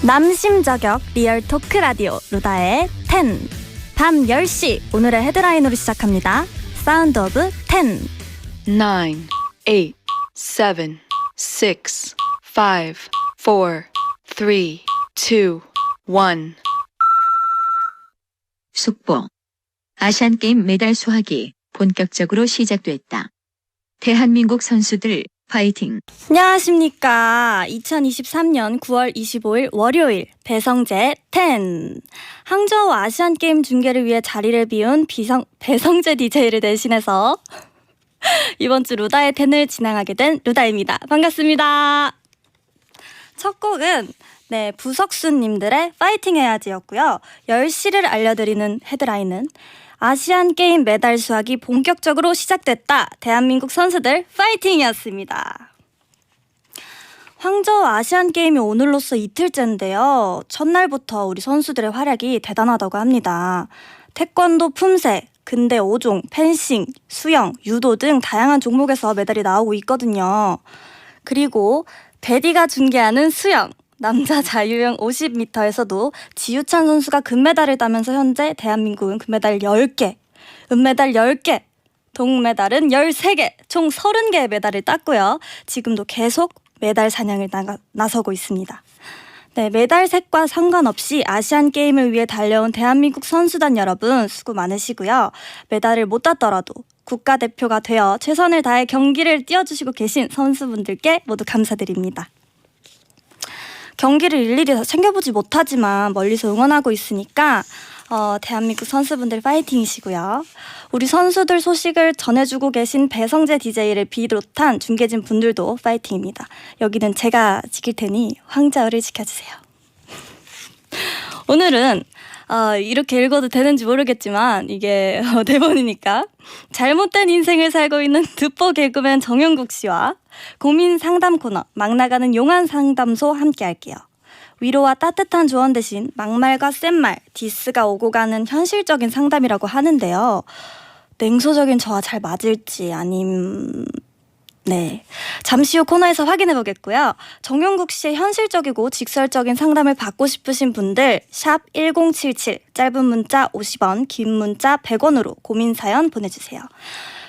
남심 저격 리얼 토크 라디오 루다의 10. 밤 10시 오늘의 헤드라인으로 시작합니다. 사운드 오브 10. 9, 8, 7, 6, 5, 4, 3, 2, 1. 속보. 아시안게임 메달 수확이 본격적으로 시작됐다. 대한민국 선수들 파이팅! 안녕하십니까. 2023년 9월 25일 월요일 배성재 10. 항저우 아시안게임 중계를 위해 자리를 비운 배성재 DJ를 대신해서 이번 주 루다의 10을 진행하게 된 루다입니다. 반갑습니다. 첫 곡은 부석수님들의 파이팅 해야지였고요. 10시를 알려드리는 헤드라인은 아시안게임 메달 수확이 본격적으로 시작됐다. 대한민국 선수들 파이팅이었습니다. 황저우 아시안게임이 오늘로써 이틀째인데요. 첫날부터 우리 선수들의 활약이 대단하다고 합니다. 태권도 품새, 근대 5종, 펜싱, 수영, 유도 등 다양한 종목에서 메달이 나오고 있거든요. 그리고 베디가 중계하는 수영, 남자 자유형 50m에서도 지유찬 선수가 금메달을 따면서 현재 대한민국은 금메달 10개, 은메달 10개, 동메달은 13개, 총 30개의 메달을 땄고요. 지금도 계속 메달 사냥을 나서고 있습니다. 메달 색과 상관없이 아시안게임을 위해 달려온 대한민국 선수단 여러분 수고 많으시고요. 메달을 못 땄더라도 국가대표가 되어 최선을 다해 경기를 뛰어주시고 계신 선수분들께 모두 감사드립니다. 경기를 일일이 챙겨보지 못하지만 멀리서 응원하고 있으니까 대한민국 선수분들 파이팅이시고요. 우리 선수들 소식을 전해주고 계신 배성재 DJ를 비롯한 중계진 분들도 파이팅입니다. 여기는 제가 지킬 테니 황자우를 지켜주세요. 오늘은 이렇게 읽어도 되는지 모르겠지만 이게 대본이니까 잘못된 인생을 살고 있는 듣보 개그맨 정영국 씨와 고민 상담 코너 막 나가는 용한 상담소 함께 할게요. 위로와 따뜻한 조언 대신 막말과 센말, 디스가 오고 가는 현실적인 상담이라고 하는데요. 냉소적인 저와 잘 맞을지 잠시 후 코너에서 확인해 보겠고요. 정용국 씨의 현실적이고 직설적인 상담을 받고 싶으신 분들 샵 1077 짧은 문자 50원 긴 문자 100원으로 고민 사연 보내주세요.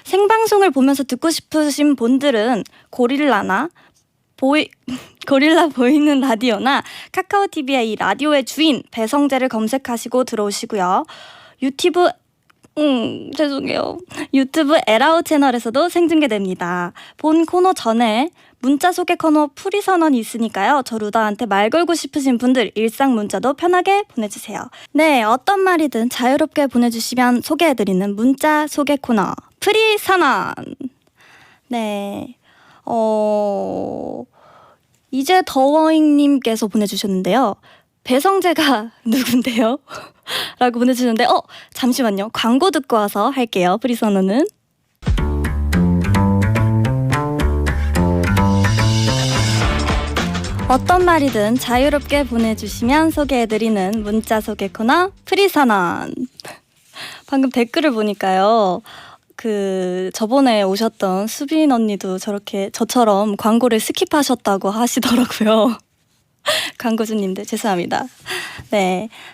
생방송을 보면서 듣고 싶으신 분들은 고릴라 보이는 라디오나 카카오TV의 이 라디오의 주인 배성재를 검색하시고 들어오시고요. 유튜브 에라우 채널에서도 생중계됩니다. 본 코너 전에 문자 소개 코너 프리선언이 있으니까요. 저 루다한테 말 걸고 싶으신 분들 일상 문자도 편하게 보내주세요. 어떤 말이든 자유롭게 보내주시면 소개해드리는 문자 소개 코너 프리선언. 이제 더워잉님께서 보내주셨는데요. 배성재가 누군데요? 라고 보내주셨는데 잠시만요. 광고 듣고 와서 할게요. 프리선언은. 어떤 말이든 자유롭게 보내주시면 소개해드리는 문자 소개 코너 프리선언. 방금 댓글을 보니까요. 저번에 오셨던 수빈 언니도 저처럼 광고를 스킵하셨다고 하시더라고요. 광고주님들 죄송합니다.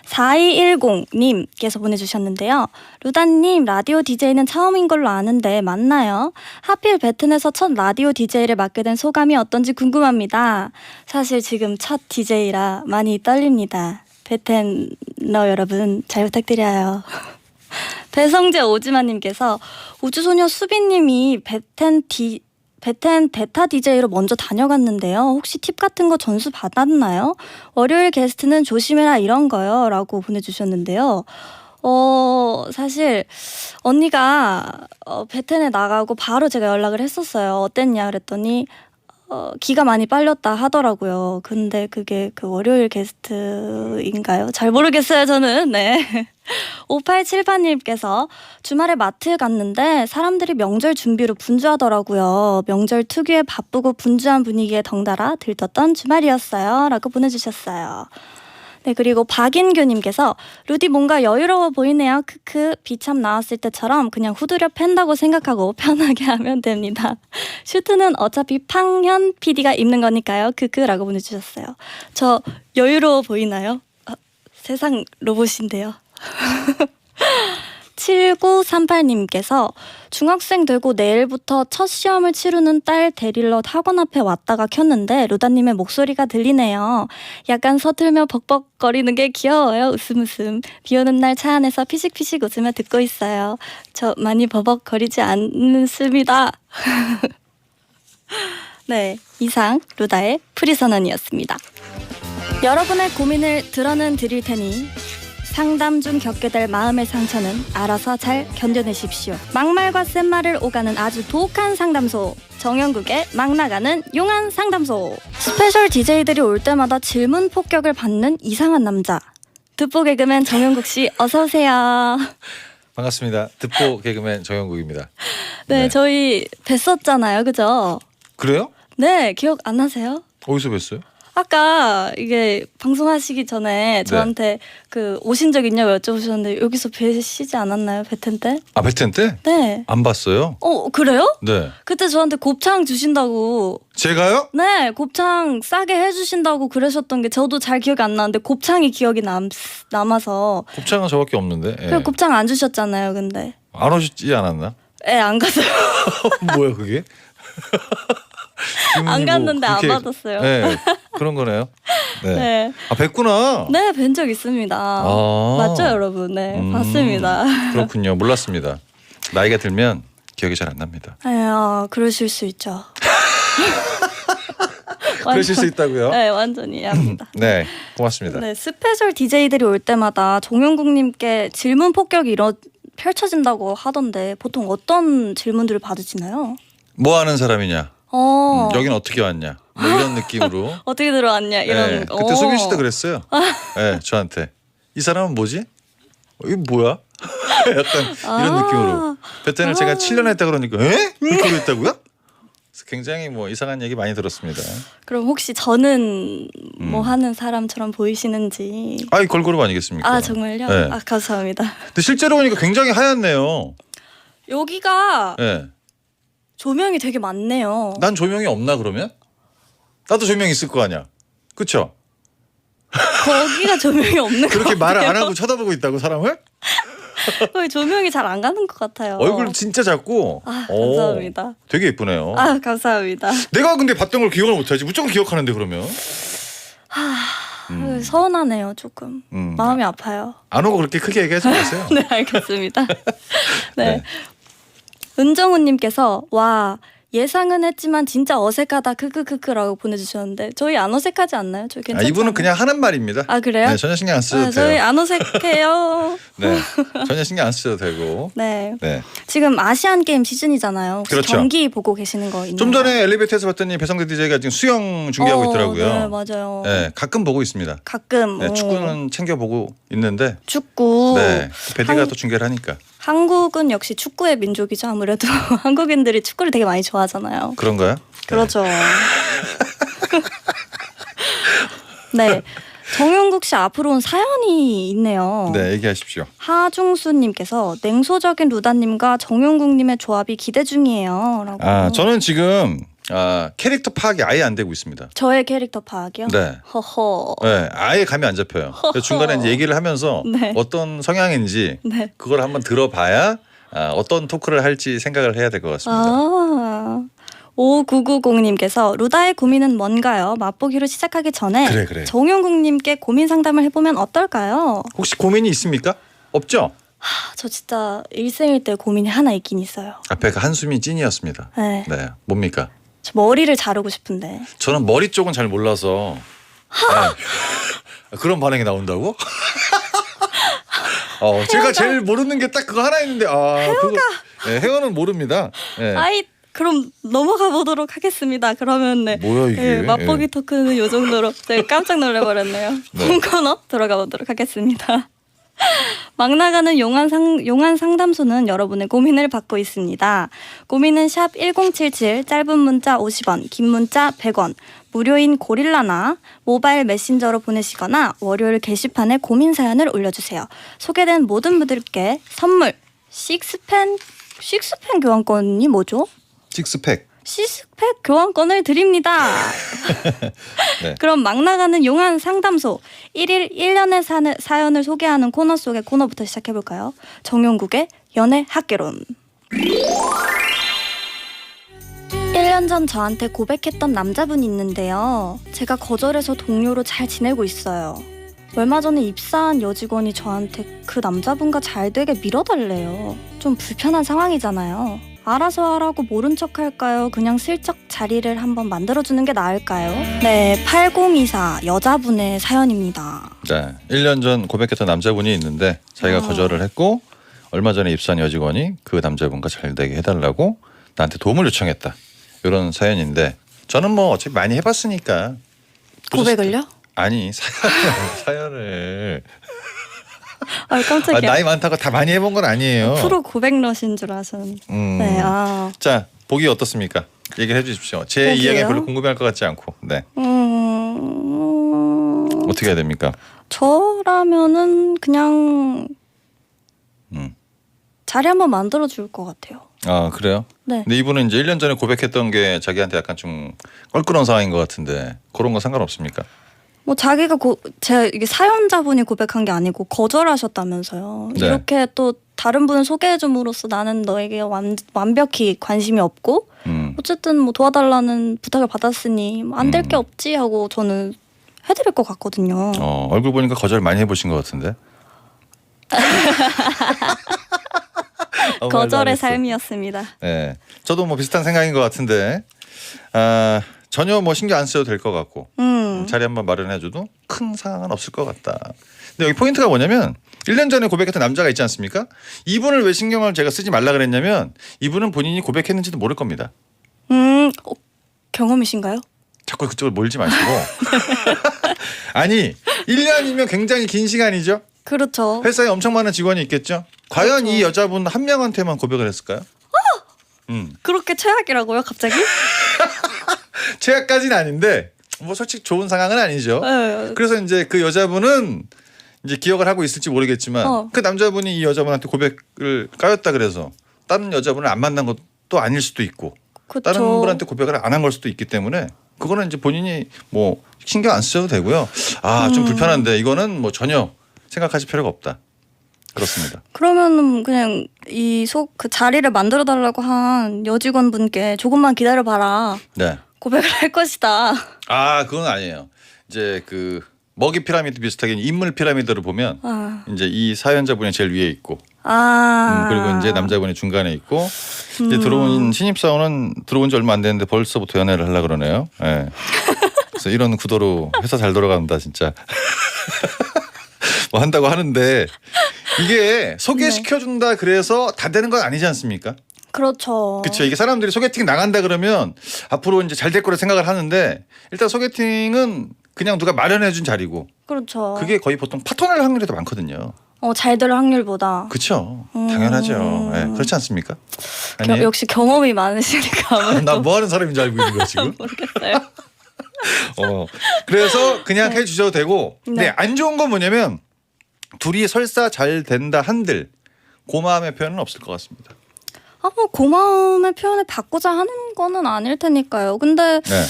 4210님께서 보내주셨는데요. 루다님 라디오 DJ는 처음인 걸로 아는데 맞나요? 하필 베텐에서 첫 라디오 DJ를 맡게 된 소감이 어떤지 궁금합니다. 사실 지금 첫 DJ라 많이 떨립니다. 베텐너 여러분 잘 부탁드려요. 배성재 오지마님께서 우주소녀 수빈님이 베텐 베타 DJ로 먼저 다녀갔는데요. 혹시 팁 같은 거 전수 받았나요? 월요일 게스트는 조심해라 이런 거요. 라고 보내주셨는데요. 사실 언니가 베텐에 나가고 바로 제가 연락을 했었어요. 어땠냐 그랬더니 기가 많이 빨렸다 하더라고요. 근데 그게 월요일 게스트인가요? 잘 모르겠어요 저는. 5878님께서 주말에 마트에 갔는데 사람들이 명절 준비로 분주하더라고요. 명절 특유의 바쁘고 분주한 분위기에 덩달아 들떴던 주말이었어요. 라고 보내주셨어요. 네, 그리고 박인규님께서 루디 뭔가 여유로워 보이네요. 크크. 비참 나왔을 때처럼 그냥 후드려 팬다고 생각하고 편하게 하면 됩니다. 슈트는 어차피 팡현 PD가 입는 거니까요. 크크라고 보내주셨어요. 저 여유로워 보이나요? 세상 로봇인데요. 7938님께서 중학생 되고 내일부터 첫 시험을 치르는 딸 데리러 학원 앞에 왔다가 켰는데 루다님의 목소리가 들리네요. 약간 서툴며 벅벅거리는 게 귀여워요. 웃음 웃음. 비 오는 날 차 안에서 피식피식 웃으며 듣고 있어요. 저 많이 버벅거리지 않습니다. 네, 이상 루다의 프리선언이었습니다. 여러분의 고민을 들어는 드릴 테니 상담 중 겪게 될 마음의 상처는 알아서 잘 견뎌내십시오. 막말과 센말을 오가는 아주 독한 상담소, 정영국의 막 나가는 용한 상담소. 스페셜 DJ들이 올 때마다 질문 폭격을 받는 이상한 남자, 듣보 개그맨 정영국 씨 어서 오세요. 반갑습니다. 듣보 개그맨 정영국입니다. 네, 저희 뵀었잖아요, 그죠? 그래요? 네, 기억 안 나세요? 어디서 뵀어요? 아까 이게 방송하시기 전에 저한테 그 오신 적 있냐고 여쭤보셨는데 여기서 뵈시지 않았나요? 베텐 때? 아, 베텐 때? 네. 안 봤어요. 그래요? 네. 그때 저한테 곱창 주신다고. 제가요? 네, 곱창 싸게 해주신다고 그러셨던 게 저도 잘 기억이 안 나는데 곱창이 기억이 남아서. 곱창은 저밖에 없는데. 예. 그 곱창 안 주셨잖아요, 근데. 안 오셨지 않았나? 네, 안 갔어요. 뭐야 그게? 안 갔는데 안 받았어요. 네, 그런 거네요. 네. 네. 아, 뵀구나. 네, 뵌 적 있습니다. 맞죠, 여러분? 네, 봤습니다. 그렇군요. 몰랐습니다. 나이가 들면 기억이 잘 안 납니다. 그러실 수 있죠. 그러실 수 있다고요? 네, 완전히 이해합니다. 네, 고맙습니다. 네, 스페셜 DJ들이 올 때마다 정영국님께 질문 폭격이 펼쳐진다고 하던데 보통 어떤 질문들을 받으시나요? 뭐 하는 사람이냐? 여긴 어떻게 왔냐? 뭐 이런 느낌으로. 어떻게 들어왔냐 이런. 네, 그때 소빈 씨도 그랬어요. 네, 저한테 이 사람은 뭐지? 이게 뭐야? 약간 이런 느낌으로. 베텐을 제가 7년 했다 그러니까 에? 그렇게 했다고요? 그래서 굉장히 뭐 이상한 얘기 많이 들었습니다. 그럼 혹시 저는 뭐 하는 사람처럼 보이시는지. 이 걸그룹 아니겠습니까? 아, 정말요? 네. 감사합니다. 근데 실제로 보니까 굉장히 하얗네요. 여기가 네. 조명이 되게 많네요. 난 조명이 없나 그러면? 나도 조명 있을 거 아니야. 그쵸? 거기가 조명이 없는 것 그렇게 같아요. 말을 안 하고 쳐다보고 있다고 사람을? 거기 조명이 잘 안 가는 것 같아요. 얼굴 진짜 작고. 감사합니다. 되게 예쁘네요. 감사합니다. 내가 근데 봤던 걸 기억을 못하지. 무조건 기억하는데 그러면. 서운하네요, 조금. 마음이 아파요. 안 오고 그렇게 크게 얘기하지 마세요. 네, 알겠습니다. 네. 네. 은정우님께서 와 예상은 했지만 진짜 어색하다 크크크크라고 보내주셨는데 저희 안 어색하지 않나요? 저희 괜찮지 이분은 않아요? 그냥 하는 말입니다. 그래요? 네, 전혀 신경 안 쓰셔도 돼요. 저희 안 어색해요. 네, 전혀 신경 안 쓰셔도 되고. 네. 네. 지금 아시안 게임 시즌이잖아요. 혹시 그렇죠. 경기 보고 계시는 거 있나요? 좀 전에 엘리베이터에서 봤더니 배성재 DJ가 지금 수영 중계하고 있더라고요. 네, 맞아요. 네, 가끔 보고 있습니다. 가끔. 네, 축구는 챙겨 보고 있는데. 축구. 네, 배디가 또 중계를 하니까. 한국은 역시 축구의 민족이죠. 아무래도 한국인들이 축구를 되게 많이 좋아하잖아요. 그런가요? 그렇죠. 네. 정용국 씨 앞으로 온 사연이 있네요. 네, 얘기하십시오. 하중수님께서 냉소적인 루다님과 정용국님의 조합이 기대 중이에요. 라고. 저는 지금 캐릭터 파악이 아예 안 되고 있습니다. 저의 캐릭터 파악이요? 네. 허허. 네, 아예 감이 안 잡혀요. 그래서 중간에 이제 얘기를 하면서 네. 어떤 성향인지 네. 그걸 한번 들어봐야 어떤 토크를 할지 생각을 해야 될 것 같습니다. 5990님께서 루다의 고민은 뭔가요? 맛보기로 시작하기 전에 그래. 정용국님께 고민 상담을 해보면 어떨까요? 혹시 고민이 있습니까? 없죠? 저 진짜 일생일 때 고민이 하나 있긴 있어요. 앞에 그 한숨이 찐이었습니다. 네. 네, 뭡니까? 저 머리를 자르고 싶은데. 저는 머리 쪽은 잘 몰라서. 네. 그런 반응이 나온다고? 제가 제일 모르는 게 딱 그거 하나 있는데 그거 헤어는 모릅니다. 네. 그럼 넘어가 보도록 하겠습니다. 그러면 뭐야 이게? 네, 맛보기 토크는 요 정도로 제가 깜짝 놀라버렸네요. 네. 홈코너 들어가 보도록 하겠습니다. 막 나가는 용한 상담소는 여러분의 고민을 받고 있습니다. 고민은 샵 1077, 짧은 문자 50원, 긴 문자 100원, 무료인 고릴라나 모바일 메신저로 보내시거나 월요일 게시판에 고민 사연을 올려주세요. 소개된 모든 분들께 선물 식스펜 교환권이 뭐죠? 식스팩. 시스팩 교환권을 드립니다. 네. 그럼 막 나가는 용한 상담소 1일 1년의 사연을 소개하는 코너 속의 코너부터 시작해볼까요? 정용국의 연애 학개론. 1년 전 저한테 고백했던 남자분이 있는데요. 제가 거절해서 동료로 잘 지내고 있어요. 얼마 전에 입사한 여직원이 저한테 그 남자분과 잘 되게 밀어달래요. 좀 불편한 상황이잖아요. 알아서 하라고 모른 척 할까요? 그냥 슬쩍 자리를 한번 만들어주는 게 나을까요? 네, 8024 여자분의 사연입니다. 네, 1년 전 고백했던 남자분이 있는데 자기가 거절을 했고 얼마 전에 입사한 여직원이 그 남자분과 잘 되게 해달라고 나한테 도움을 요청했다. 이런 사연인데 저는 뭐 어차피 많이 해봤으니까. 고백을요? 아니 사연을 아, 깜짝이야. 나이 많다고 다 많이 해본 건 아니에요. 프로 고백러신 줄 아셨는데. 네, 아. 자, 보기 어떻습니까? 얘기를 해주십시오. 제 보기요? 이야기 별로 궁금해할 것 같지 않고. 네. 어떻게 해야 됩니까? 저라면은 그냥 음. 자리 한번 만들어 줄 것 같아요. 아, 그래요? 네. 근데 이분은 이제 1년 전에 고백했던 게 자기한테 약간 좀 껄끄러운 상황인 것 같은데 그런 거 상관없습니까? 뭐 자기가 제 이게 사연자분이 고백한 게 아니고 거절하셨다면서요. 네. 이렇게 또 다른 분을 소개해 줌으로써 나는 너에게 완벽히 관심이 없고 어쨌든 뭐 도와달라는 부탁을 받았으니 안 될 게 없지 하고 저는 해드릴 것 같거든요. 얼굴 보니까 거절 많이 해보신 것 같은데. 거절의 삶이었습니다. 네, 저도 뭐 비슷한 생각인 것 같은데 전혀 뭐 신경 안 써도 될 것 같고 자리 한번 마련해줘도 큰 상황은 없을 것 같다. 근데 여기 포인트가 뭐냐면 1년 전에 고백했던 남자가 있지 않습니까? 이분을 왜 신경을 제가 쓰지 말라 그랬냐면 이분은 본인이 고백했는지도 모를 겁니다. 경험이신가요? 자꾸 그쪽을 몰지 마시고. 아니 1년이면 굉장히 긴 시간이죠. 그렇죠. 회사에 엄청 많은 직원이 있겠죠. 과연 그렇죠. 이 여자분 한 명한테만 고백을 했을까요? 그렇게 최악이라고요, 갑자기? 최악까지는 아닌데 뭐 솔직히 좋은 상황은 아니죠. 네. 그래서 이제 그 여자분은 이제 기억을 하고 있을지 모르겠지만 그 남자분이 이 여자분한테 고백을 까였다 그래서 다른 여자분을 안 만난 것도 아닐 수도 있고 그쵸. 다른 분한테 고백을 안 한 걸 수도 있기 때문에 그거는 이제 본인이 뭐 신경 안 쓰셔도 되고요. 좀 불편한데 이거는 뭐 전혀 생각하실 필요가 없다. 그렇습니다. 그러면은 그냥 그 자리를 만들어 달라고 한 여직원분께 조금만 기다려 봐라. 네. 고백을 할 것이다. 그건 아니에요. 이제 그 먹이 피라미드 비슷하게 인물 피라미드를 보면 이제 이 사연자분이 제일 위에 있고 그리고 이제 남자분이 중간에 있고 이제 들어온 신입사원은 들어온 지 얼마 안 됐는데 벌써부터 연애를 하려고 그러네요. 네. 그래서 이런 구도로 회사 잘 돌아간다 진짜. 뭐 한다고 하는데 이게 소개시켜준다 그래서 다 되는 건 아니지 않습니까? 그렇죠. 그렇죠. 이게 사람들이 소개팅 나간다 그러면 앞으로 이제 잘 될 거라 생각을 하는데 일단 소개팅은 그냥 누가 마련해준 자리고 그렇죠. 그게 거의 보통 파토날 확률이 더 많거든요. 잘 될 확률보다. 그렇죠. 당연하죠. 네, 그렇지 않습니까? 아니에요? 역시 경험이 많으시니까 아무래도. 나 뭐 하는 사람인 줄 알고 있는 거야 지금? 모르겠어요. 그래서 그냥 해주셔도 되고 네. 안 좋은 건 뭐냐면 둘이 설사 잘 된다 한들 고마움의 표현은 없을 것 같습니다. 뭐 고마움의 표현을 받고자 하는 거는 아닐 테니까요. 근데 네.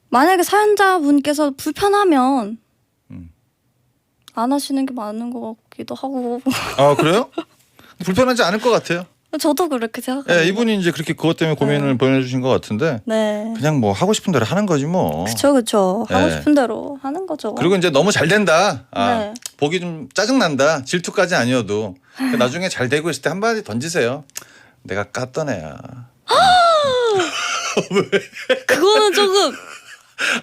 만약에 사연자분께서 불편하면 안 하시는 게 맞는 것 같기도 하고. 그래요? 불편하지 않을 것 같아요. 저도 그렇게 생각해요. 네, 이분이 이제 그렇게 그것 때문에 고민을 보내주신 것 같은데 네. 그냥 뭐 하고 싶은 대로 하는 거지 뭐. 그쵸. 하고 네. 싶은 대로 하는 거죠. 그리고 이제 너무 잘 된다. 네. 보기 좀 짜증난다. 질투까지 아니어도 나중에 잘 되고 있을 때 한마디 던지세요. 내가 깠던 애야. 그거는 조금.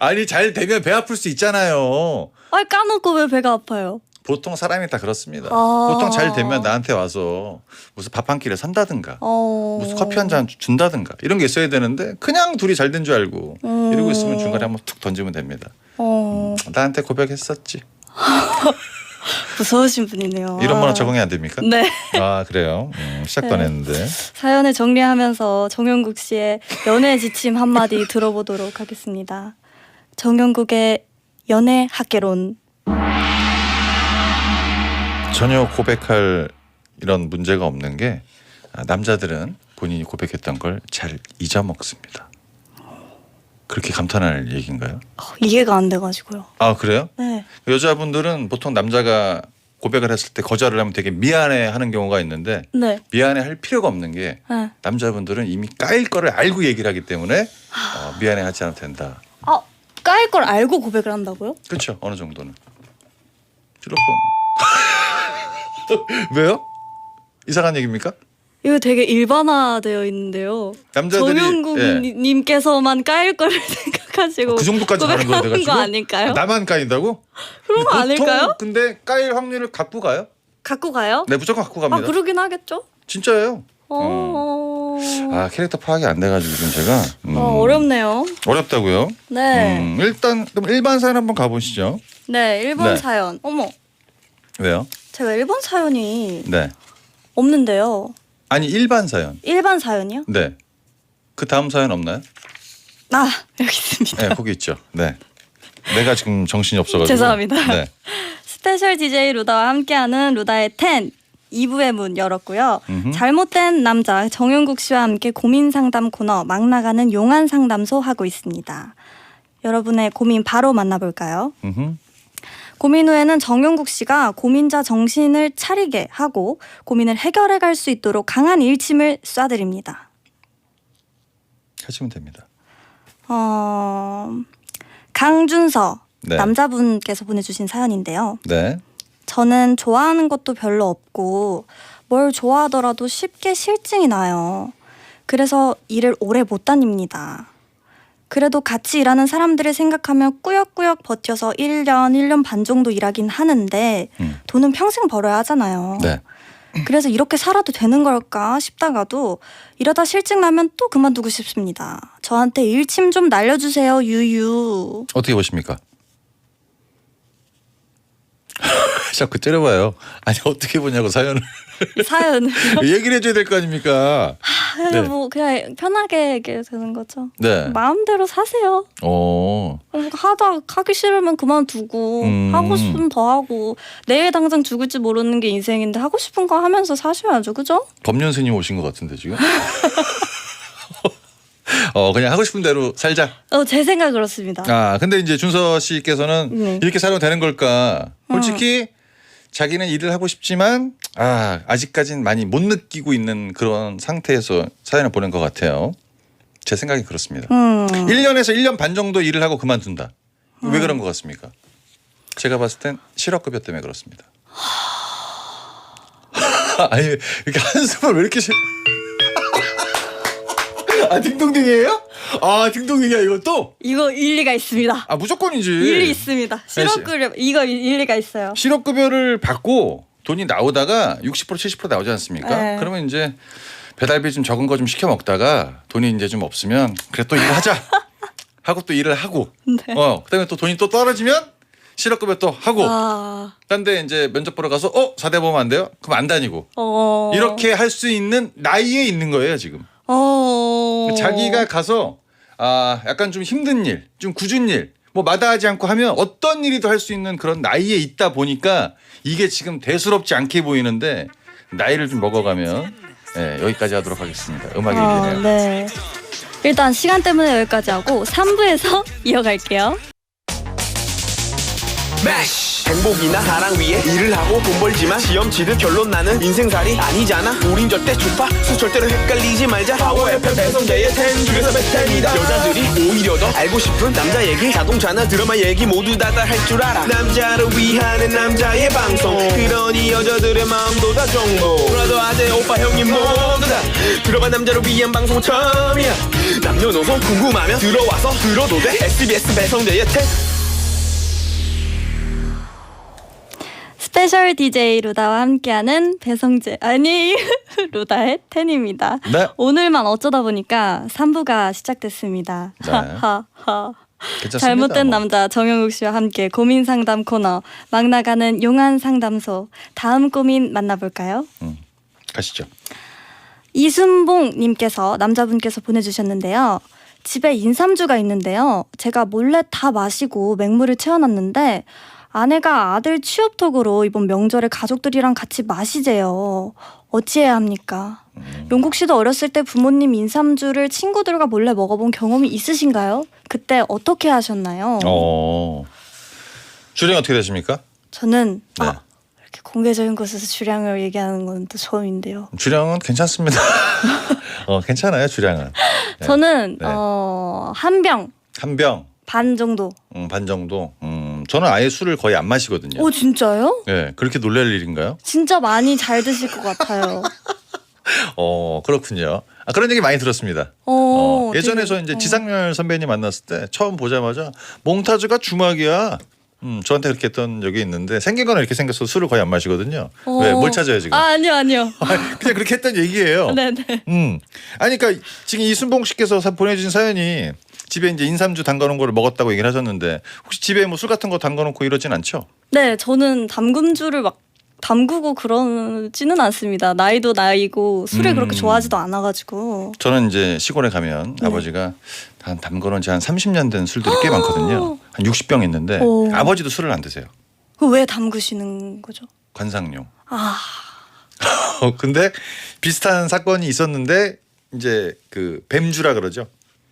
아니 잘 되면 배 아플 수 있잖아요. 까놓고 왜 배가 아파요? 보통 사람이 다 그렇습니다. 보통 잘 되면 나한테 와서 무슨 밥 한 끼를 산다든가 무슨 커피 한 잔 준다든가 이런 게 있어야 되는데 그냥 둘이 잘 된 줄 알고 이러고 있으면 중간에 한번 툭 던지면 됩니다. 나한테 고백했었지. 무서우신 분이네요. 이런 문화 적응이 안 됩니까? 네. 그래요. 시작도 안 했는데. 사연을 정리하면서 정용국 씨의 연애 지침 한마디 들어보도록 하겠습니다. 정용국의 연애 학개론. 전혀 고백할 이런 문제가 없는 게 남자들은 본인이 고백했던 걸 잘 잊어먹습니다. 그렇게 감탄할 얘기인가요? 이해가 안 돼가지고요. 아 그래요? 네. 여자분들은 보통 남자가 고백을 했을 때 거절을 하면 되게 미안해하는 경우가 있는데 네. 미안해할 필요가 없는 게 네. 남자분들은 이미 까일 거를 알고 얘기를 하기 때문에 미안해하지 않아도 된다. 까일 걸 알고 고백을 한다고요? 그렇죠. 어느 정도는. 필로폰. 왜요? 이상한 얘기입니까? 이거 되게 일반화되어 있는데요. 남자들이 정용국님께서만 까일 거를 생각하시고 그 정도까지 가는 거야 내가 고백한 지금? 거 아닐까요? 나만 까인다고? 그런 거 아닐까요? 근데 까일 확률을 갖고 가요? 갖고 가요? 네 무조건 갖고 갑니다. 그러긴 하겠죠. 진짜예요. 캐릭터 파악이 안 돼가지고 지금 제가 어렵네요. 어렵다고요? 네. 일단 그럼 일반 사연 한번 가보시죠. 네, 1번 네. 사연. 어머, 왜요? 제가 1번 사연이 네. 없는데요. 아니 일반 사연. 일반 사연이요? 네. 그 다음 사연 없나요? 여기 있습니다. 네, 거기 있죠. 네. 내가 지금 정신이 없어가지고. 죄송합니다. 네. 스페셜 DJ 루다와 함께하는 루다의 10 2부의 문 열었고요. 음흠. 잘못된 남자 정용국 씨와 함께 고민 상담 코너 막 나가는 용한 상담소 하고 있습니다. 여러분의 고민 바로 만나볼까요? 음흠. 고민 후에는 정용국 씨가 고민자 정신을 차리게 하고 고민을 해결해 갈 수 있도록 강한 일침을 쏴드립니다. 하시면 됩니다. 강준서 네. 남자분께서 보내주신 사연인데요. 네. 저는 좋아하는 것도 별로 없고 뭘 좋아하더라도 쉽게 실증이 나요. 그래서 일을 오래 못 다닙니다. 그래도 같이 일하는 사람들을 생각하며 꾸역꾸역 버텨서 1년 반 정도 일하긴 하는데 돈은 평생 벌어야 하잖아요. 네. 그래서 이렇게 살아도 되는 걸까 싶다가도 이러다 실증 나면 또 그만두고 싶습니다. 저한테 일침 좀 날려주세요, 유유. 어떻게 보십니까? 자꾸 째려봐요. 아니 어떻게 보냐고 사연을. 사연. 얘기를 해줘야 될 거 아닙니까? 네. 뭐 그냥 편하게 얘기해도 되는 거죠. 네. 마음대로 사세요. 하기 싫으면 그만두고 하고 싶으면 더 하고 내일 당장 죽을지 모르는 게 인생인데 하고 싶은 거 하면서 사셔야죠, 그죠? 법륜 스님 오신 것 같은데 지금. 그냥 하고 싶은 대로 살자. 제 생각 그렇습니다. 근데 이제 준서 씨께서는 네. 이렇게 살아도 되는 걸까? 솔직히 자기는 일을 하고 싶지만 아직까지는 많이 못 느끼고 있는 그런 상태에서 사연을 보낸 것 같아요. 제 생각이 그렇습니다. 1년에서 1년 반 정도 일을 하고 그만둔다. 왜 그런 것 같습니까? 제가 봤을 땐 실업급여 때문에 그렇습니다. 아니 이렇게 한숨을 왜 이렇게 딩동댕이에요? 딩동댕이야 이것도? 이거 일리가 있습니다. 무조건이지. 일리 있습니다. 실업급여 이거 일리가 있어요. 실업급여를 받고 돈이 나오다가 60% 70% 나오지 않습니까? 네. 그러면 이제 배달비 좀 적은 거 좀 시켜 먹다가 돈이 이제 좀 없으면 그래 또 일을 하자 하고 또 일을 하고 네. 그다음에 또 돈이 또 떨어지면 실업급여 또 하고 딴데 이제 면접 보러 가서 4대 보면 안 돼요? 그럼 안 다니고 이렇게 할 수 있는 나이에 있는 거예요 지금. 자기가 가서 약간 좀 힘든 일, 좀 굳은 일, 뭐 마다하지 않고 하면 어떤 일이도 할 수 있는 그런 나이에 있다 보니까 이게 지금 대수롭지 않게 보이는데 나이를 좀 먹어가면 여기까지 하도록 하겠습니다. 음악 얘기네요. 네. 일단 시간 때문에 여기까지 하고 3부에서 이어갈게요. 행복이나 사랑 위해 일을 하고 돈 벌지만 시험 치듯 결론 나는 인생살이 아니잖아. 우린 절대 주파수 절대로 헷갈리지 말자. 파워 FM 배성재의 10 중에서 베스트입니다. 여자들이 오히려 더 알고 싶은 남자 얘기, 자동차나 드라마 얘기 모두 다 할 줄 알아. 남자를 위한 남자의 방송, 그러니 여자들의 마음도 다 정보. 브라더 아재 오빠 형님 모두 다 들어봐. 남자를 위한 방송 처음이야. 남녀노소 궁금하면 들어와서 들어도 돼. SBS 배성재의 10. 스페셜 DJ 루다와 함께하는 루다의 10입니다. 네. 오늘만 어쩌다 보니까 3부가 시작됐습니다. 네. 괜찮습니다. 잘못된 뭐. 남자 정용국 씨와 함께 고민 상담 코너 막 나가는 용한 상담소. 다음 고민 만나볼까요? 가시죠. 이순봉 님께서 남자분께서 보내주셨는데요. 집에 인삼주가 있는데요. 제가 몰래 다 마시고 맹물을 채워놨는데 아내가 아들 취업톡으로 이번 명절에 가족들이랑 같이 마시재요. 어찌해야 합니까? 용국 씨도 어렸을 때 부모님 인삼주를 친구들과 몰래 먹어본 경험이 있으신가요? 그때 어떻게 하셨나요? 주량 어떻게 되십니까? 저는 네. 이렇게 공개적인 곳에서 주량을 얘기하는 건 또 처음인데요. 주량은 괜찮습니다. 괜찮아요, 주량은. 네. 저는 네. 한 병 한 병, 반 정도. 반 정도. 저는 아예 술을 거의 안 마시거든요. 오 진짜요? 네, 그렇게 놀랄 일인가요? 진짜 많이 잘 드실 것 같아요. 그렇군요. 그런 얘기 많이 들었습니다. 예전에 저 이제 지상렬 선배님 만났을 때 처음 보자마자 몽타주가 주막이야. 저한테 그렇게 했던 적이 있는데 생긴 거는 이렇게 생겨서 술을 거의 안 마시거든요. 왜? 뭘 찾아요 지금? 아니요. 그냥 그렇게 했던 얘기예요. 네네. 아니 그러니까 지금 이순봉 씨께서 보내주신 사연이 집에 이제 인삼주 담가놓은 거를 먹었다고 얘기를 하셨는데 혹시 집에 뭐 술 같은 거 담가놓고 이러진 않죠? 네, 저는 담금주를 막 담그고 그러지는 않습니다. 나이도 나이고 술을 그렇게 좋아하지도 않아가지고. 저는 이제 시골에 가면 네. 아버지가 담가놓은 지 한 30년 된 술들이 꽤 많거든요. 한 60병 있는데 오. 아버지도 술을 안 드세요. 왜 담그시는 거죠? 관상용. 아, 근데 비슷한 사건이 있었는데 이제 그 뱀주라 그러죠.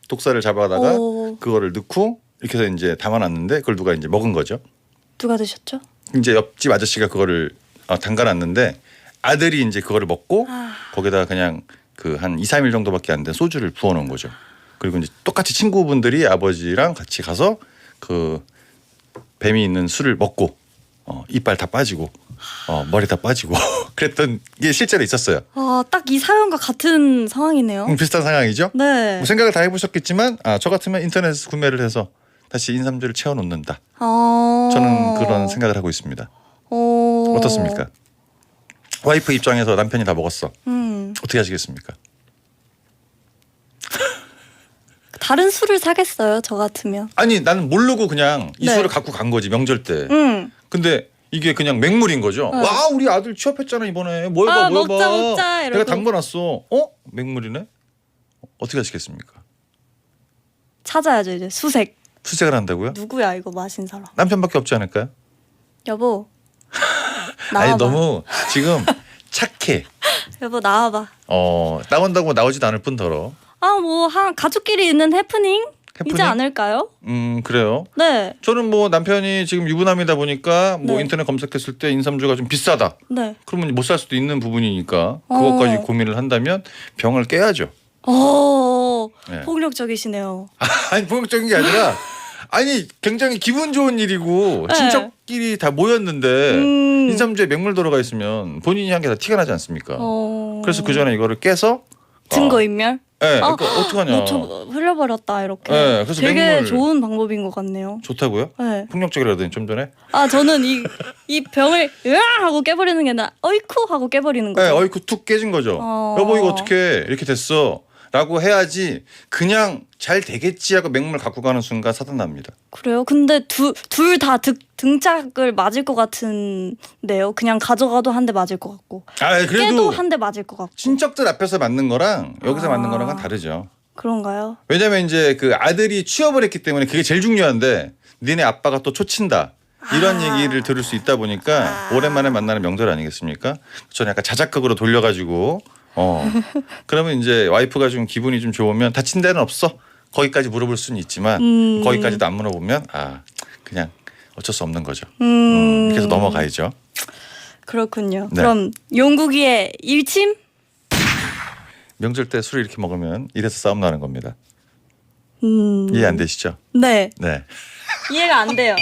독사를 잡아다가 오. 그거를 넣고 이렇게 해서 이제 담아놨는데 그걸 누가 이제 먹은 거죠. 누가 드셨죠? 이제 옆집 아저씨가 그거를 담가놨는데 아들이 이제 그거를 먹고 거기다가 그냥 그 한 2, 3일 정도밖에 안 된 소주를 부어놓은 거죠. 그리고 이제 똑같이 친구분들이 아버지랑 같이 가서 그 뱀이 있는 술을 먹고 이빨 다 빠지고 머리 다 빠지고 그랬던 게 실제로 있었어요. 딱 이 사연과 같은 상황이네요. 비슷한 상황이죠. 네. 뭐 생각을 다 해보셨겠지만 저 같으면 인터넷에서 구매를 해서 다시 인삼주를 채워놓는다. 저는 그런 생각을 하고 있습니다. 어떻습니까? 와이프 입장에서 남편이 다 먹었어. 어떻게 하시겠습니까? 다른 술을 사겠어요, 저 같으면. 아니 나는 모르고 그냥 이 네. 술을 갖고 간 거지 명절 때. 근데 이게 그냥 맹물인 거죠. 네. 와 우리 아들 취업했잖아 이번에. 뭐 해봐 뭐 해봐. 먹자 내가 이러고. 담궈놨어. 맹물이네. 어떻게 하시겠습니까? 찾아야죠, 이제 수색. 수색을 한다고요? 누구야 이거 마신 사람? 남편밖에 없지 않을까요? 여보. 나와봐. 아니 너무 지금 착해. 여보 나와봐. 나온다고 나오지도 않을 뿐더러. 뭐 한 가족끼리 있는 해프닝이지 해프닝? 않을까요? 그래요. 네. 저는 뭐 남편이 지금 유부남이다 보니까 뭐 네. 인터넷 검색했을 때 인삼주가 좀 비싸다. 네. 그러면 못 살 수도 있는 부분이니까 그것까지 고민을 한다면 병을 깨야죠. 네. 폭력적이시네요. 아니 폭력적인 게 아니라 아니 굉장히 기분 좋은 일이고 네. 친척끼리 다 모였는데 인삼주에 맹물 들어가 있으면 본인이 한 게 다 티가 나지 않습니까? 그래서 그 전에 이거를 깨서 증거인멸? 네, 그러니까 어떡하냐. 저 흘려버렸다 이렇게. 네, 그래서 되게 맹물. 좋은 방법인 것 같네요. 좋다고요? 네. 폭력적이라더니 좀 전에. 저는 이 병을 으아 하고 깨버리는 게 아니라 어이쿠 하고 깨버리는 네, 거죠. 어이쿠 툭 깨진 거죠. 여보 이거 어떻게 이렇게 됐어? 라고 해야지 그냥 잘 되겠지 하고 맹물 갖고 가는 순간 사단 납니다. 그래요? 근데 둘 다 등짝을 맞을 것 같은데요. 그냥 가져가도 한 대 맞을 것 같고 깨도 그래도 한 대 맞을 것 같고. 친척들 앞에서 맞는 거랑 여기서 맞는 거랑은 다르죠. 그런가요? 왜냐면 이제 그 아들이 취업을 했기 때문에 그게 제일 중요한데 니네 아빠가 또 초친다. 이런 얘기를 들을 수 있다 보니까 오랜만에 만나는 명절 아니겠습니까? 저는 약간 자작극으로 돌려가지고 그러면 이제 와이프가 좀 기분이 좀 좋으면 다친 데는 없어. 거기까지 물어볼 수는 있지만 거기까지도 안 물어보면 그냥 어쩔 수 없는 거죠. 이렇게 해서 넘어가야죠. 그렇군요. 네. 그럼 용국이의 일침? 명절 때 술을 이렇게 먹으면 이래서 싸움 나는 겁니다. 음. 이해 안 되시죠? 네. 네. 이해가 안 돼요.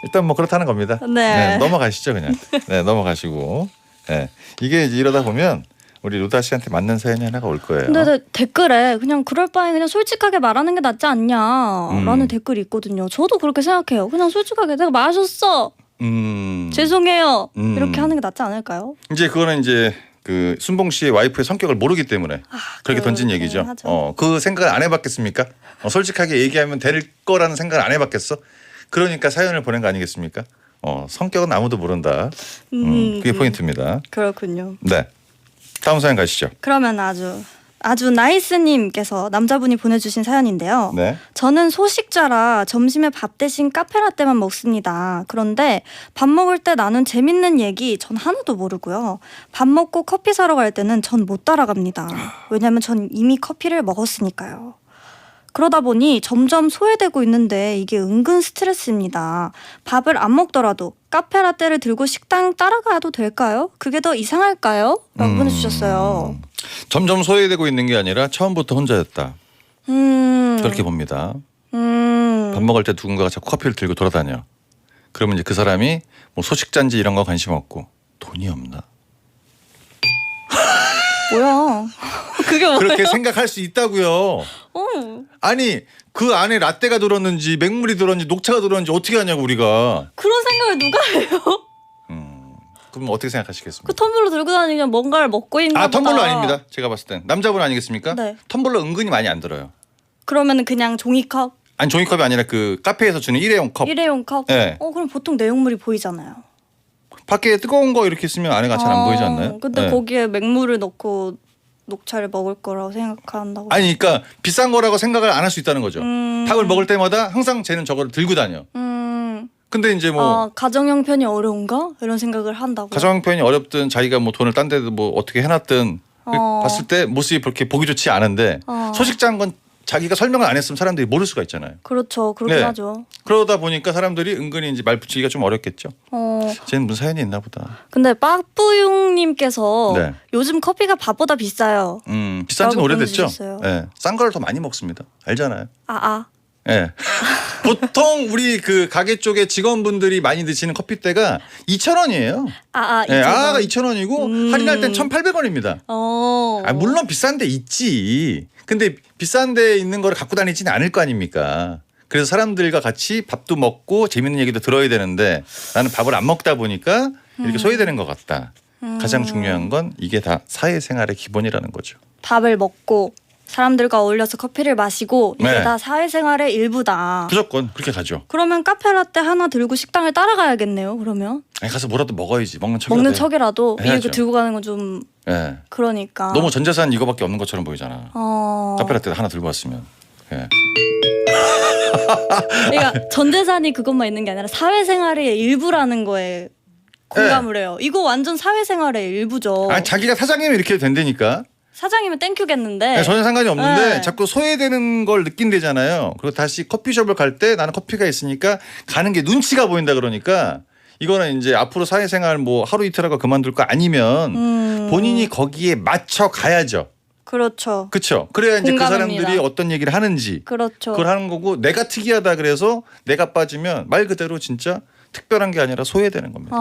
일단 뭐 그렇다는 겁니다. 네. 넘어가시죠 그냥. 네, 넘어가시고. 네. 이게 이제 이러다 보면 우리 루다 씨한테 맞는 사연이 하나가 올 거예요. 근데 댓글에 그냥 그럴 바에 그냥 솔직하게 말하는 게 낫지 않냐라는 댓글이 있거든요. 저도 그렇게 생각해요. 그냥 솔직하게 내가 마셨어. 죄송해요. 이렇게 하는 게 낫지 않을까요? 이제 그거는 이제 그 순봉 씨의 와이프의 성격을 모르기 때문에 그렇게 던진 얘기죠. 하죠. 그 생각을 안 해봤겠습니까? 솔직하게 얘기하면 될 거라는 생각을 안 해봤겠어? 그러니까 사연을 보낸 거 아니겠습니까? 성격은 아무도 모른다. 그게 포인트입니다. 그렇군요. 네. 다음 사연 가시죠. 그러면 아주 아주 나이스님께서 남자분이 보내주신 사연인데요. 네. 저는 소식자라 점심에 밥 대신 카페라떼만 먹습니다. 그런데 밥 먹을 때 나눈 재밌는 얘기 전 하나도 모르고요. 밥 먹고 커피 사러 갈 때는 전 못 따라갑니다. 왜냐면 전 이미 커피를 먹었으니까요. 그러다 보니 점점 소외되고 있는데 이게 은근 스트레스입니다. 밥을 안 먹더라도 카페라떼를 들고 식당 따라가도 될까요? 그게 더 이상할까요? 라고 보내주셨어요. 점점 소외되고 있는 게 아니라 처음부터 혼자였다. 그렇게 봅니다. 밥 먹을 때 누군가가 자꾸 커피를 들고 돌아다녀. 그러면 이제 그 사람이 뭐 소식자인지 이런 거 관심 없고 돈이 없나? 뭐야? 그게 뭐야? 그렇게 생각할 수 있다고요. 아니 그 안에 라떼가 들었는지 맹물이 들었는지 녹차가 들었는지 어떻게 하냐고 우리가. 그런 생각을 누가 해요? 그럼 어떻게 생각하시겠습니까? 그 텀블러 들고 다니면 뭔가를 먹고 있나 보다. 텀블러 아닙니다. 제가 봤을 땐 남자분 아니겠습니까? 네. 텀블러 은근히 많이 안 들어요. 그러면은 그냥 종이컵? 아니 종이컵이 아니라 그 카페에서 주는 일회용 컵. 일회용 컵? 네. 그럼 보통 내용물이 보이잖아요. 밖에 뜨거운 거 이렇게 쓰면 안에가 잘 안 보이지 않나요? 근데 네. 거기에 맹물을 넣고 녹차를 먹을 거라고 생각한다고. 아니 그러니까 비싼 거라고 생각을 안 할 수 있다는 거죠. 밥을 먹을 때마다 항상 쟤는 저거를 들고 다녀. 근데 이제 뭐 가정 형편이 어려운가? 이런 생각을 한다고. 가정 형편이 어렵든 자기가 뭐 돈을 딴 데도 뭐 어떻게 해놨든 봤을 때 모습이 그렇게 보기 좋지 않은데 소식자인 건 자기가 설명을 안 했으면 사람들이 모를 수가 있잖아요. 그렇죠. 그렇긴 네. 하죠. 그러다 보니까 사람들이 은근히 이제 말 붙이기가 좀 어렵겠죠. 쟤는 무슨 사연이 있나 보다. 근데 빠뿌용님께서 네. 요즘 커피가 밥보다 비싸요. 비싼 지는 라고 오래됐죠. 보내주셨어요. 네. 싼 걸 더 많이 먹습니다. 알잖아요. 예. 보통 우리 그 가게 쪽에 직원분들이 많이 드시는 커피대가 2,000원이에요. 예, 아가 2,000원이고 할인할 땐 1,800원입니다. 물론 비싼 데 있지. 근데 비싼 데 있는 거를 갖고 다니지는 않을 거 아닙니까? 그래서 사람들과 같이 밥도 먹고 재밌는 얘기도 들어야 되는데 나는 밥을 안 먹다 보니까 이렇게 소외되는 것 같다. 가장 중요한 건 이게 다 사회생활의 기본이라는 거죠. 밥을 먹고 사람들과 어울려서 커피를 마시고 이게 네. 다 사회생활의 일부다. 무조건 그렇게 가죠. 그러면 카페라떼 하나 들고 식당을 따라가야겠네요. 그러면 아니 가서 뭐라도 먹어야지. 먹는 먹는 척이라도 척이라도 해야죠. 이렇게 들고 가는 건 좀 예. 그러니까. 너무 전 재산 이거밖에 없는 것처럼 보이잖아. 어. 카페라떼 하나 들고 왔으면. 예. 그러니까 전 재산이 그것만 있는 게 아니라 사회생활의 일부라는 거에 공감을 해요. 이거 완전 사회생활의 일부죠. 아니 자기가 사장님이 이렇게 된다니까. 사장이면 땡큐겠는데. 네, 전혀 상관이 없는데 네. 자꾸 소외되는 걸 느낀대잖아요. 그리고 다시 커피숍을 갈 때 나는 커피가 있으니까 가는 게 눈치가 보인다 그러니까 이거는 이제 앞으로 사회생활 뭐 하루 이틀 하고 그만둘 거 아니면 본인이 거기에 맞춰 가야죠. 그렇죠. 그렇죠. 그래야 이제 그 공감합니다. 사람들이 어떤 얘기를 하는지 그렇죠. 그걸 하는 거고 내가 특이하다 그래서 내가 빠지면 말 그대로 진짜 특별한 게 아니라 소외되는 겁니다.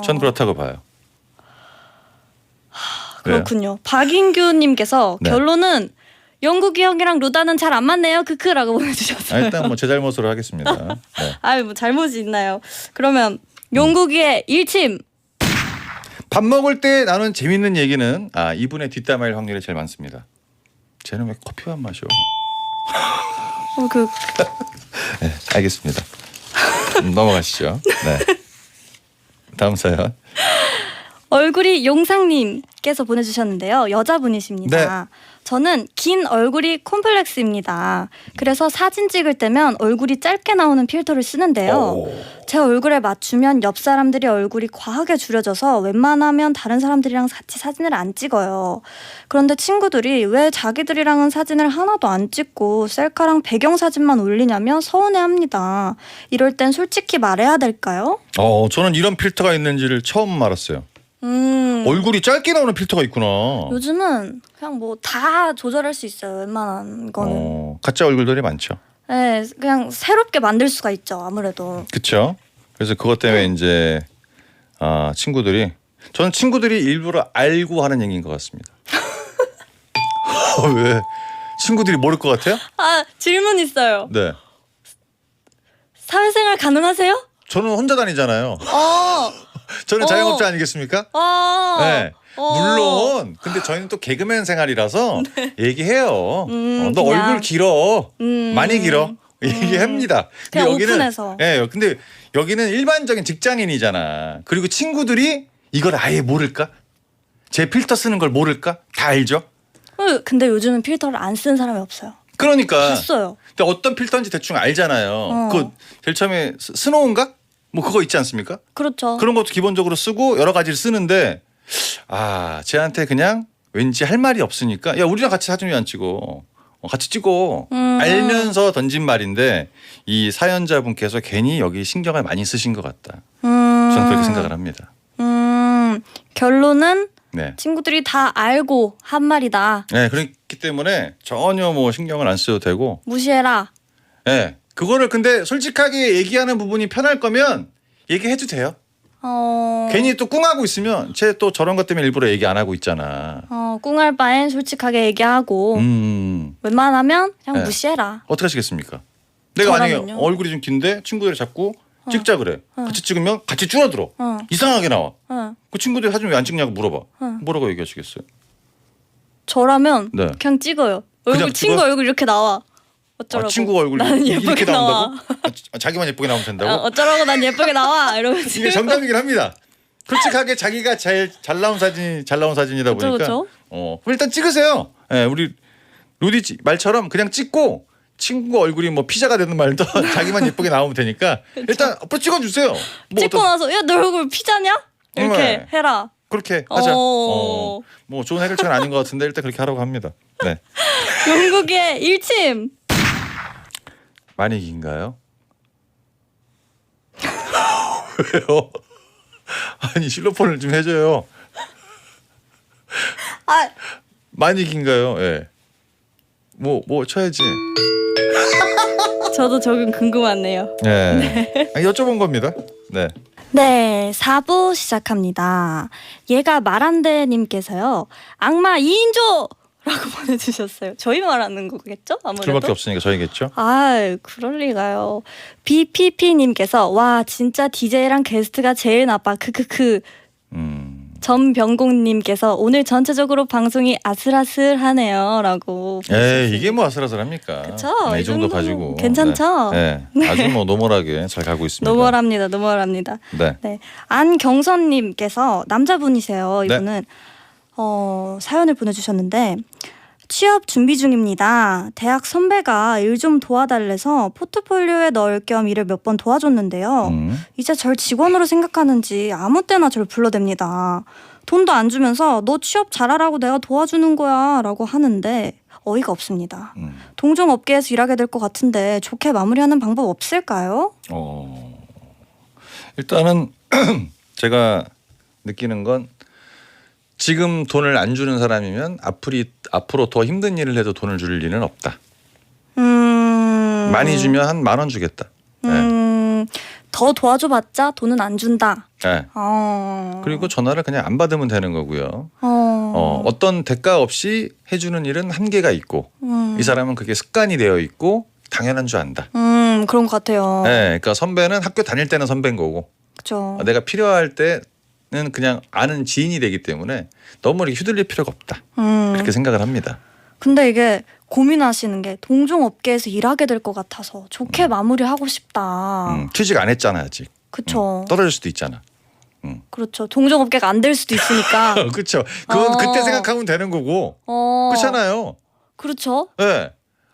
전 그렇다고 봐요. 그렇군요. 박인규님께서 네. 결론은 영국이 형이랑 루다는 잘 안 맞네요. 크크라고 보내주셨어요. 일단 뭐 제 잘못으로 하겠습니다. 네. 아유 뭐 잘못이 있나요? 그러면 영국이의 일침. 밥 먹을 때 나눈 재밌는 얘기는 이분의 뒷담화일 확률이 제일 많습니다. 쟤는 왜 커피만 마셔? 네, 알겠습니다. 넘어가시죠. 네. 다음 사연. 얼굴이 용상님께서 보내주셨는데요. 여자분이십니다. 저는 긴 얼굴이 콤플렉스입니다. 그래서 사진 찍을 때면 얼굴이 짧게 나오는 필터를 쓰는데요. 제 얼굴에 맞추면 옆 사람들이 얼굴이 과하게 줄여져서 웬만하면 다른 사람들이랑 같이 사진을 안 찍어요. 그런데 친구들이 왜 자기들이랑은 사진을 하나도 안 찍고 셀카랑 배경사진만 올리냐며 서운해합니다. 이럴 땐 솔직히 말해야 될까요? 저는 이런 필터가 있는지를 처음 알았어요. 얼굴이 짧게 나오는 필터가 있구나. 요즘은 그냥 뭐 다 조절할 수 있어요. 웬만한 거는. 가짜 얼굴들이 많죠. 네, 그냥 새롭게 만들 수가 있죠. 아무래도. 그렇죠. 그래서 그것 때문에 이제 친구들이 저는 친구들이 일부러 알고 하는 얘기인 것 같습니다. 왜? 친구들이 모를 것 같아요? 질문 있어요. 네. 사회생활 가능하세요? 저는 혼자 다니잖아요. 저는 자영업자 아니겠습니까? 네. 물론 근데 저희는 또 개그맨 생활이라서 얘기해요. 너 그냥. 얼굴 길어. 많이 길어. 얘기합니다. 근데 그냥 오픈해서. 근데 여기는 일반적인 직장인이잖아. 그리고 친구들이 이걸 아예 모를까? 제 필터 쓰는 걸 모를까? 다 알죠. 근데 요즘은 필터를 안 쓰는 사람이 없어요. 그러니까. 다 써요. 근데 어떤 필터인지 대충 알잖아요. 그 제일 처음에 스노우인가? 뭐 그거 있지 않습니까? 그렇죠. 그런 것도 기본적으로 쓰고 여러 가지를 쓰는데 쟤한테 그냥 왠지 할 말이 없으니까 야 우리랑 같이 사진 왜 안 찍어? 같이 찍어. 알면서 던진 말인데 이 사연자분께서 괜히 여기 신경을 많이 쓰신 것 같다. 저는 그렇게 생각을 합니다. 결론은 네. 친구들이 다 알고 한 말이다. 네, 그렇기 때문에 전혀 뭐 신경을 안 써도 되고. 무시해라. 네, 그거를 근데 솔직하게 얘기하는 부분이 편할 거면 얘기해도 돼요. 괜히 또 꿍하고 있으면 쟤 또 저런 것 때문에 일부러 얘기 안 하고 있잖아. 꿍할 바엔 솔직하게 얘기하고 웬만하면 그냥 네. 무시해라. 어떻게 하시겠습니까? 내가 만약에 저라면요? 얼굴이 좀 긴데 친구들이 자꾸 찍자 그래. 같이 찍으면 같이 줄어들어. 이상하게 나와. 그 친구들이 사진 왜 안 찍냐고 물어봐. 뭐라고 얘기하시겠어요? 저라면 네. 그냥 찍어요. 얼굴 그냥 친구 찍어요? 얼굴 이렇게 나와. 어쩌라고. 친구 얼굴이 나는 이렇게 예쁘게 나와. 나온다고? 자기만 예쁘게 나오면 된다고? 어쩌라고 난 예쁘게 나와. 이러면서. 이게 정답이긴 합니다. 솔직하게 자기가 제일 잘 나온 사진이다 그쵸, 보니까. 그쵸? 그럼 일단 찍으세요. 예, 우리 루디 말처럼 그냥 찍고 친구 얼굴이 뭐 피자가 되는 말도 자기만 예쁘게 나오면 되니까 일단 앞으로 찍어주세요. 뭐 찍고 나서 야 너 얼굴 피자냐? 이렇게 네. 해라. 그렇게 하자. 어. 뭐 좋은 해결책은 아닌 것 같은데 일단 그렇게 하라고 합니다. 네. 영국의 일침. 많이 긴가요? 왜요? 아니 실로폰을 좀 해줘요. 아, 많이 긴가요? 예. 뭐 쳐야지. 저도 조금 궁금하네요. 네. 아니, 여쭤본 겁니다. 네. 네, 4부 시작합니다. 얘가 말한대 님께서요. 악마 2인조! 라고 보내주셨어요. 저희 말하는 거겠죠? 아무래도. 둘밖에 없으니까 저희겠죠. 그럴 리가요. BPP님께서 와 진짜 DJ랑 게스트가 제일 나빠. 크크크. 전병공님께서 오늘 전체적으로 방송이 아슬아슬하네요. 라고. 에이 이게 뭐 아슬아슬합니까? 그쵸? 이 이 정도 정도면 가지고. 괜찮죠? 네. 아주 뭐 노멀하게 잘 가고 있습니다. 노멀합니다. 네. 네. 안경선님께서 남자분이세요. 네. 이분은 사연을 보내주셨는데 취업 준비 중입니다. 대학 선배가 일 좀 도와달래서 포트폴리오에 넣을 겸 일을 몇 번 도와줬는데요. 이제 절 직원으로 생각하는지 아무 때나 절 불러댑니다. 돈도 안 주면서 너 취업 잘하라고 내가 도와주는 거야 라고 하는데 어이가 없습니다. 동종업계에서 일하게 될 것 같은데 좋게 마무리하는 방법 없을까요? 일단은 제가 느끼는 건 지금 돈을 안 주는 사람이면 앞으로 더 힘든 일을 해도 돈을 줄 리는 없다. 많이 주면 한 10,000원 주겠다. 네. 더 도와줘봤자 돈은 안 준다. 네. 그리고 전화를 그냥 안 받으면 되는 거고요. 어떤 대가 없이 해주는 일은 한계가 있고 이 사람은 그게 습관이 되어 있고 당연한 줄 안다. 그런 것 같아요. 네, 그러니까 선배는 학교 다닐 때는 선배인 거고 그렇죠. 내가 필요할 때는 그냥 아는 지인이 되기 때문에 너무 이렇게 휘둘릴 필요가 없다. 그렇게 생각을 합니다. 근데 이게 고민하시는 게 동종업계에서 일하게 될 것 같아서 좋게 마무리하고 싶다. 취직 안 했잖아 아직. 그렇죠. 떨어질 수도 있잖아. 그렇죠. 동종업계가 안 될 수도 있으니까. 그렇죠. 그건 그때 생각하면 되는 거고. 그렇잖아요. 그렇죠. 네.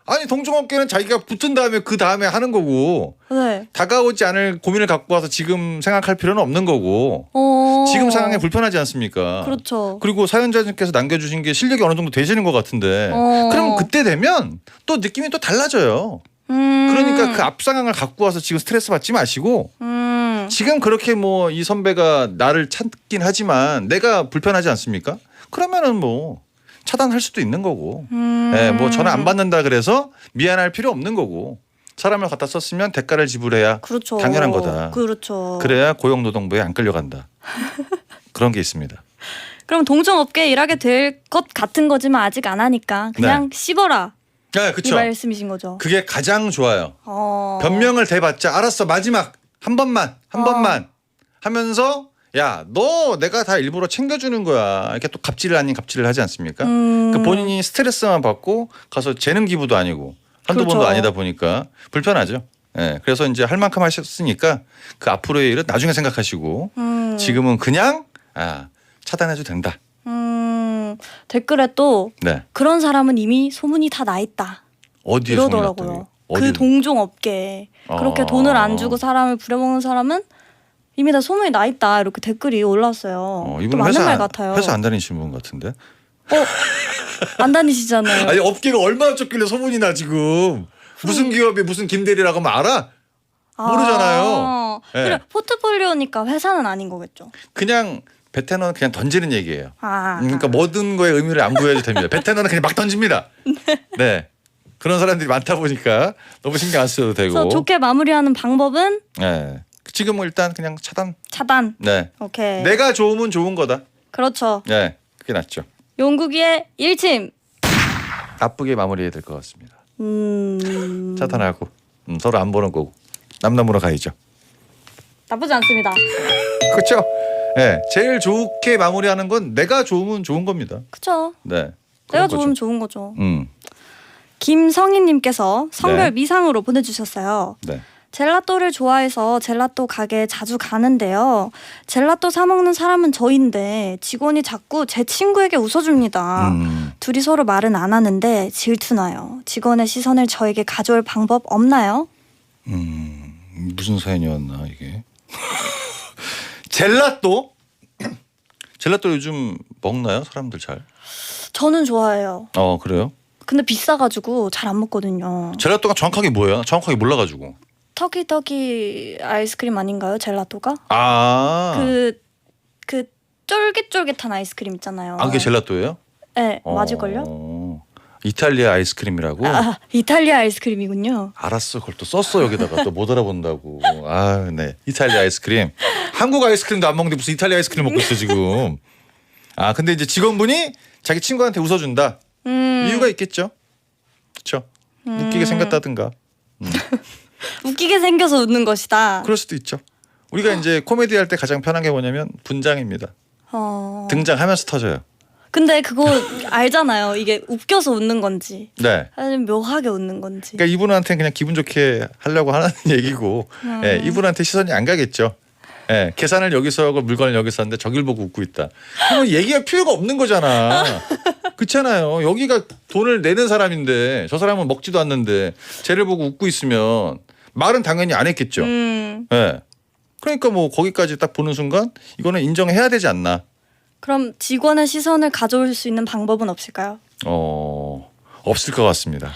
아니 동종업계는 자기가 붙은 다음에 그 다음에 하는 거고 네. 다가오지 않을 고민을 갖고 와서 지금 생각할 필요는 없는 거고 지금 상황에 불편하지 않습니까? 그렇죠. 그리고 사연자님께서 남겨주신 게 실력이 어느 정도 되시는 것 같은데 그럼 그때 되면 또 느낌이 또 달라져요. 그러니까 그 앞 상황을 갖고 와서 지금 스트레스 받지 마시고 지금 그렇게 뭐 이 선배가 나를 찾긴 하지만 내가 불편하지 않습니까? 그러면은 뭐 차단할 수도 있는 거고 네, 뭐 전화 안 받는다 그래서 미안할 필요 없는 거고 사람을 갖다 썼으면 대가를 지불해야 그렇죠. 당연한 거다. 그렇죠. 그래야 고용노동부에 안 끌려간다. 그런 게 있습니다. 그럼 동종업계에 일하게 될 것 같은 거지만 아직 안 하니까 그냥 씹어라. 네, 이 그렇죠. 말씀이신 거죠. 그게 가장 좋아요. 변명을 대봤자 알았어 마지막 한 번만 하면서 야, 너 내가 다 일부러 챙겨주는 거야. 이렇게 또 갑질을 아닌 갑질을 하지 않습니까? 그 본인이 스트레스만 받고 가서 재능 기부도 아니고 한두 그렇죠. 번도 아니다 보니까 불편하죠. 네, 그래서 이제 할 만큼 하셨으니까 그 앞으로의 일은 나중에 생각하시고 지금은 그냥 차단해도 된다. 댓글에 또 네. 그런 사람은 이미 소문이 다 나 있다. 어디에 이러더라고요. 그 동종 업계에 그렇게 아. 돈을 안 주고 사람을 부려먹는 사람은 이미 다 소문이 나 있다. 이렇게 댓글이 올라왔어요. 또 이분 맞는 회사 말 같아요. 회사 안 다니시는 분 같은데. 안 다니시잖아요. 아니 업계가 얼마나 쫓길래 소문이 나 지금. 무슨 기업에 무슨 김대리라고 하면 알아? 모르잖아요. 네. 그래 포트폴리오니까 회사는 아닌 거겠죠. 그냥 베테너는 그냥 던지는 얘기예요. 그러니까 뭐 모든 거에 의미를 안 부여해도 됩니다. 베테너는 그냥 막 던집니다. 네. 그런 사람들이 많다 보니까 너무 신경 안 써도 되고. 그래서 좋게 마무리하는 방법은 네. 지금은 일단 그냥 차단. 네. 오케이. 내가 좋으면 좋은 거다. 그렇죠. 네. 그게 낫죠. 용국이의 일침. 나쁘게 마무리해야 될 것 같습니다. 차단하고 서로 안 보는 거고 남남으로 가야죠. 나쁘지 않습니다. 그렇죠. 네. 제일 좋게 마무리하는 건 내가 좋으면 좋은 겁니다. 그렇죠. 네. 내가 그런 거죠. 좋으면 좋은 거죠. 김성희님께서 성별 네. 미상으로 보내주셨어요. 네. 젤라또를 좋아해서 젤라또 가게에 자주 가는데요. 젤라또 사 먹는 사람은 저인데 직원이 자꾸 제 친구에게 웃어줍니다. 둘이 서로 말은 안 하는데 질투나요. 직원의 시선을 저에게 가져올 방법 없나요? 무슨 사연이었나 이게. 젤라또? 젤라또 요즘 먹나요? 사람들 잘? 저는 좋아해요. 그래요? 근데 비싸가지고 잘 안 먹거든요. 젤라또가 정확하게 뭐예요? 정확하게 몰라가지고. 터키 아이스크림 아닌가요? 젤라또가? 아. 그 쫄깃쫄깃한 아이스크림 있잖아요. 그게 젤라또예요? 네, 맞을걸요? 이탈리아 아이스크림이라고? 이탈리아 아이스크림이군요. 알았어. 그걸 또 썼어 여기다가 또 못 알아본다고. 네. 이탈리아 아이스크림. 한국 아이스크림도 안 먹는데 무슨 이탈리아 아이스크림 먹고 있어 지금. 근데 이제 직원분이 자기 친구한테 웃어준다. 이유가 있겠죠. 그렇죠. 웃기게 생겼다든가. 웃기게 생겨서 웃는 것이다. 그럴 수도 있죠. 우리가 이제 코미디 할 때 가장 편한 게 뭐냐면 분장입니다. 등장하면서 터져요. 근데 그거 알잖아요. 이게 웃겨서 웃는 건지 네. 아니면 묘하게 웃는 건지. 그러니까 이분한테는 그냥 기분 좋게 하려고 하는 얘기고 이분한테 시선이 안 가겠죠. 계산을 여기서 하고 물건을 여기서 하는데 저길 보고 웃고 있다. 그럼 얘기할 필요가 없는 거잖아. 그렇잖아요. 여기가 돈을 내는 사람인데 저 사람은 먹지도 않는데 쟤를 보고 웃고 있으면 말은 당연히 안 했겠죠. 그러니까 뭐 거기까지 딱 보는 순간 이거는 인정해야 되지 않나. 그럼 직원의 시선을 가져올 수 있는 방법은 없을까요? 없을 것 같습니다.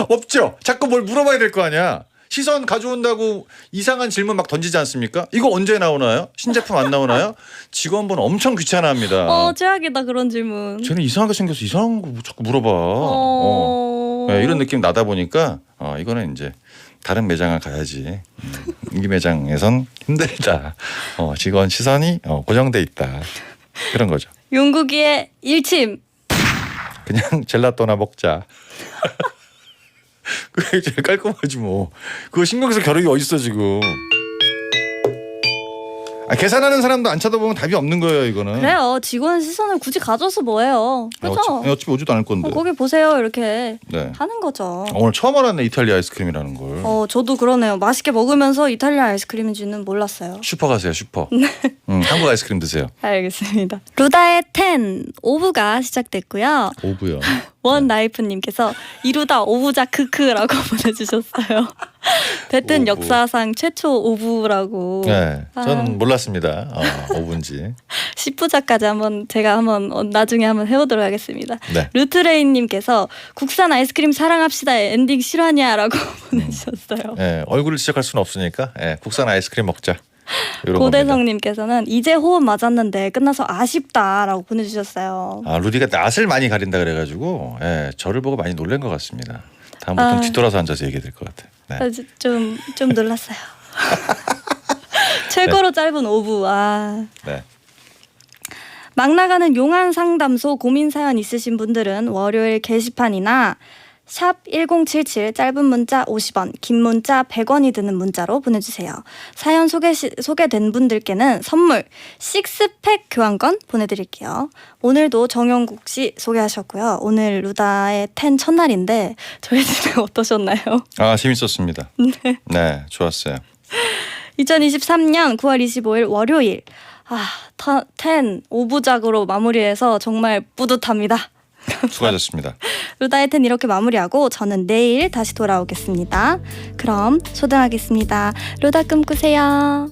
없죠. 자꾸 뭘 물어봐야 될 거 아니야. 시선 가져온다고 이상한 질문 막 던지지 않습니까? 이거 언제 나오나요? 신제품 안 나오나요? 직원분 엄청 귀찮아합니다. 최악이다 그런 질문. 쟤는 이상하게 생겨서 이상한 거 자꾸 물어봐. 네, 이런 느낌 나다 보니까 이거는 이제 다른 매장을 가야지. 이 매장에선 힘들다. 직원 시선이 고정돼 있다. 그런 거죠. 용국이의 일침. 그냥 젤라또나 먹자. 그게 제일 깔끔하지 뭐. 그거 신경 쓸 겨를이 어딨어 지금. 계산하는 사람도 안 쳐다보면 답이 없는 거예요 이거는. 그래요. 직원 시선을 굳이 가져서 뭐해요. 그렇죠? 어차피 오지도 않을 건데. 거기 보세요 이렇게 네. 하는 거죠. 오늘 처음 알았네 이탈리아 아이스크림이라는 걸. 저도 그러네요. 맛있게 먹으면서 이탈리아 아이스크림인지는 몰랐어요. 슈퍼 가세요 슈퍼. 한국 아이스크림 드세요. 알겠습니다. 루다의 10 오브가 시작됐고요. 오브요. 원라이프님께서 이루다 오브자 크크라고 보내주셨어요. 베튼 오브. 역사상 최초 오브라고. 네, 저는 몰랐습니다. 오브인지. 10부작까지 제가 한번 나중에 한번 해보도록 하겠습니다. 네. 루트레인님께서 국산 아이스크림 사랑합시다 엔딩 실화냐라고 보내주셨어요. 네, 얼굴을 지적할 수는 없으니까 국산 아이스크림 먹자. 이런 겁니다. 고대성님께서는 이제 호흡 맞았는데 끝나서 아쉽다라고 보내주셨어요. 루디가 낯을 많이 가린다 그래가지고 저를 보고 많이 놀란 것 같습니다. 다음부터는 뒤돌아서 앉아서 얘기해야 될 것 같아요. 네. 좀 놀랐어요. 최고로 짧은 오브. 네. 막 나가는 용한 상담소 고민 사연 있으신 분들은 월요일 게시판이나 샵 1077 짧은 문자 50원, 긴 문자 100원이 드는 문자로 보내주세요. 사연 소개된 분들께는 선물 식스팩 교환권 보내드릴게요. 오늘도 정영국 씨 소개하셨고요. 오늘 루다의 10 첫날인데 저희 집에 어떠셨나요? 재밌었습니다. 네, 좋았어요. 2023년 9월 25일 월요일. 10, 5부작으로 마무리해서 정말 뿌듯합니다. 수고하셨습니다. 루다의 10 이렇게 마무리하고 저는 내일 다시 돌아오겠습니다. 그럼 초등하겠습니다. 루다 꿈꾸세요.